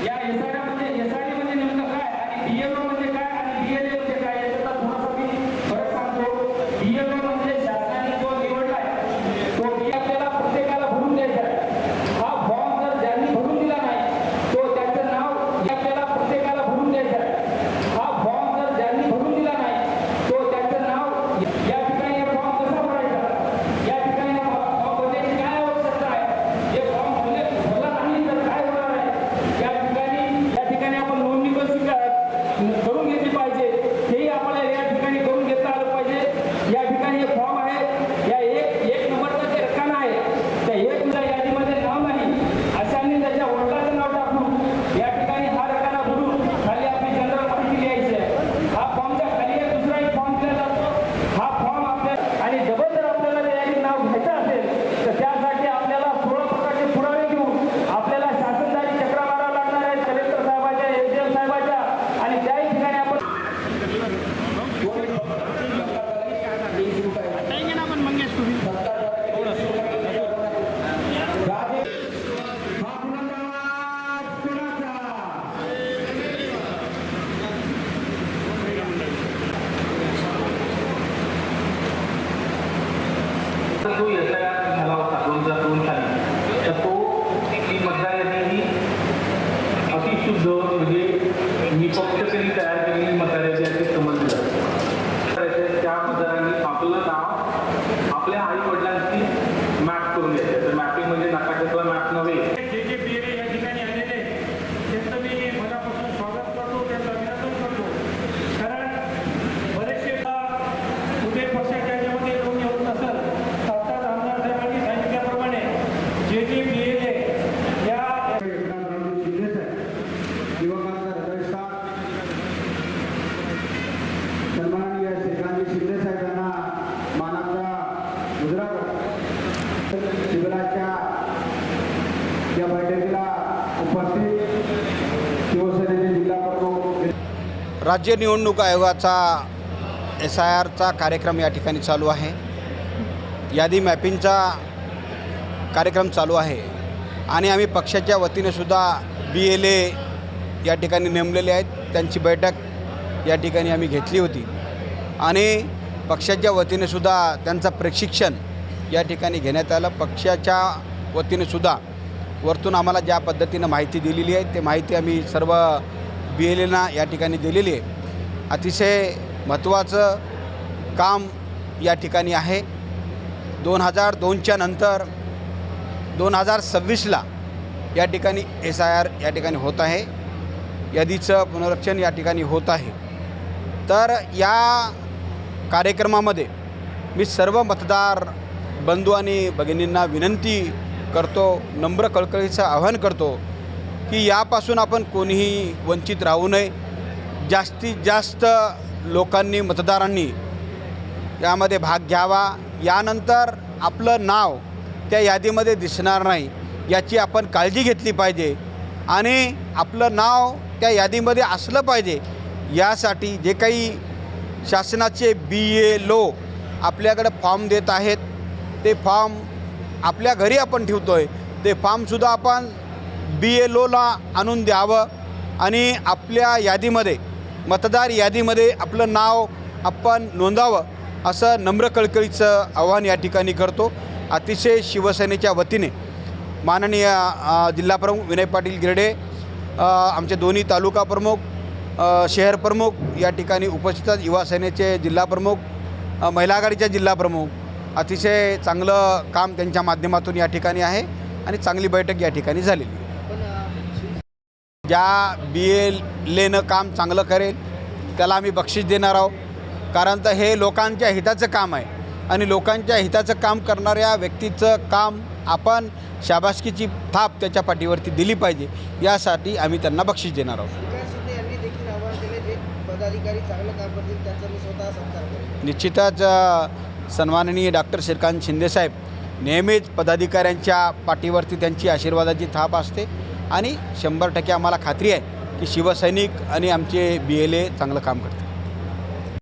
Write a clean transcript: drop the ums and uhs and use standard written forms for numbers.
या एसआयडी म्हणजे नेमकं काय आणि बीएलओ म्हणजे काय आणि बीएलए म्हणजे काय याचा थोडासा मी फरक सांगतो। बीएलओ म्हणजे शासनाने जो निवडलाय तो आपल्याला प्रत्येकाला भरून द्यायचा आहे। हा फॉर्म जर ज्यांनी भरून दिला नाही तो त्याचं नाव आपल्याला प्रत्येकाला भरून द्यायचं आहे। हा फॉर्म जर ज्यांनी भरून दिला नाही तो त्याचं नाव या ठिकाणी हे फॉर्म कसा भरायचा, या ठिकाणी फॉर्म भरण्याची काय आवश्यकता आहे, हे फॉर्म भरला नाही तर काय होणार आहे, या ठिकाणी आपण नोंदणी कशी करून घेतली पाहिजे हेही आपल्याला या ठिकाणी करून घेता आलं पाहिजे। या ठिकाणी हे फॉर्म आहे, या एक नंबरचं जे रकाना आहे त्या एक यादीमध्ये नाव नाही अशांनी त्याच्या वडिलांचं नाव टाकून या ठिकाणी हा रकाना भरून खाली आपली जनरल माहिती लिहायची आहे। हा फॉर्मच्या खाली एक दुसरा एक फॉर्म दिला जातो। हा फॉर्म आपल्याला आणि डबल जर आपल्याला त्या यादीत नाव घ्यायचं असेल तर त्यासाठी आपल्याला 16 प्रकारचे पुरावे घेऊन आपल्याला शासनदारी चक्रा मारावं लागणार आहे कलेक्टर साहेबाच्या, एसडीएम साहेबाच्या आणि त्याही ठिकाणी आपण जो एसआयआर झाला होता 2002 साली तर तो ती मतदार यादी ही अतिशुद्ध म्हणजे निपक्षतेने तयार केलेली मतदार यादी असे समजली जाते। त्या मतदारांनी आपलं नाव आपल्या आई वडिलांची मॅप करून द्यायचं। तर मॅपिंग म्हणजे नकाशातला मॅप नव्हे। जे बीएलए या ठिकाणी आलेले त्यांचं मी मनापासून स्वागत करतो, त्यांचं अभिनंदन करतो। कारण बरेचसे उदय पक्षाच्या याच्यामध्ये कोणी होत नसेल तर आता आमदार साहेबांनी सांगितल्याप्रमाणे जे बीएलए या युवकांचा हृदयस्थान सन्माननीय श्रीकांत शिंदे साहेबांना मानाचा मुद्रा शिबिराच्या या बैठकीला उपस्थित शिवसेनेचे जिल्हा प्रमुख राज्य निवडणूक आयोगाचा SIRचा कार्यक्रम या ठिकाणी चालू आहे। यादी मॅपिंगचा कार्यक्रम चालू आहे आणि आम्ही पक्षाच्या वतीने सुद्धा BLA या ठिकाणी नेमलेले आहेत। त्यांची बैठक या ठिकाणी आम्ही घेतली होती आणि पक्षाच्या वतीने सुद्धा त्यांचं प्रशिक्षण या ठिकाणी घेण्यात आलं। पक्षाच्या वतीने सुद्धा वरतून आम्हाला ज्या पद्धतीनं माहिती दिलेली आहे ते माहिती आम्ही सर्व BLAना या ठिकाणी दिलेली आहे। अतिशय महत्त्वाचं काम या ठिकाणी आहे। 2002च्या नंतर 2026ला या ठिकाणी SIR या ठिकाणी होत आहे, यादीचं पुनरीक्षण या ठिकाणी होत आहे। तर या कार्यक्रमामध्ये मी सर्व मतदार बंधू आणि भगिनींना विनंती करतो, नम्र कळकळीचं आवाहन करतो की यापासून आपण कोणीही वंचित राहू नये। जास्तीत जास्त लोकांनी, मतदारांनी यामध्ये भाग घ्यावा। यानंतर आपलं नाव त्या यादीमध्ये दिसणार नाही याची आपण काळजी घेतली पाहिजे आणि आपलं नाव त्या यादीमध्ये असलं पाहिजे। यासाठी जे काही शासनाचे BLO आपल्याकडे फॉर्म देत आहेत ते फॉर्म आपल्या घरी आपण ठेवतो आहे, ते फॉर्मसुद्धा आपण BLOला आणून द्यावं आणि आपल्या यादीमध्ये, मतदार यादीमध्ये आपलं नाव आपण नोंदावं असं नम्र कळकळीचं आवाहन या ठिकाणी करतो। अतिशय शिवसेनेच्या वतीने माननीय जिल्हाप्रमुख विनय पाटील गिरडे, आमचे दोन्ही तालुका प्रमुख, शहर प्रमुख या ठिकाणी उपस्थित आहेत, युवा सेनेचे जिल्हा प्रमुख, महिला आघाडीच्या जिल्हा प्रमुख, अतिशय चांगलं काम त्यांच्या माध्यमातून या ठिकाणी आहे आणि चांगली बैठक या ठिकाणी झालेली आहे। ज्या BLAनं काम चांगलं करेल त्याला आम्ही बक्षीस देणार आहोत, कारण तर हे लोकांच्या हिताचं काम आहे आणि लोकांच्या हिताचं काम करणाऱ्या व्यक्तीचं काम आपण शाबासकीची थाप त्याच्या पाठीवरती दिली पाहिजे, यासाठी आम्ही त्यांना बक्षीस देणार आहोत। निश्चितच सन्माननीय डॉक्टर श्रीकांत शिंदेसाहेब नेहमीच पदाधिकाऱ्यांच्या पाठीवरती त्यांची आशीर्वादाची थाप असते आणि 100% आम्हाला खात्री आहे की शिवसैनिक आणि आमचे BLA चांगलं काम करतात।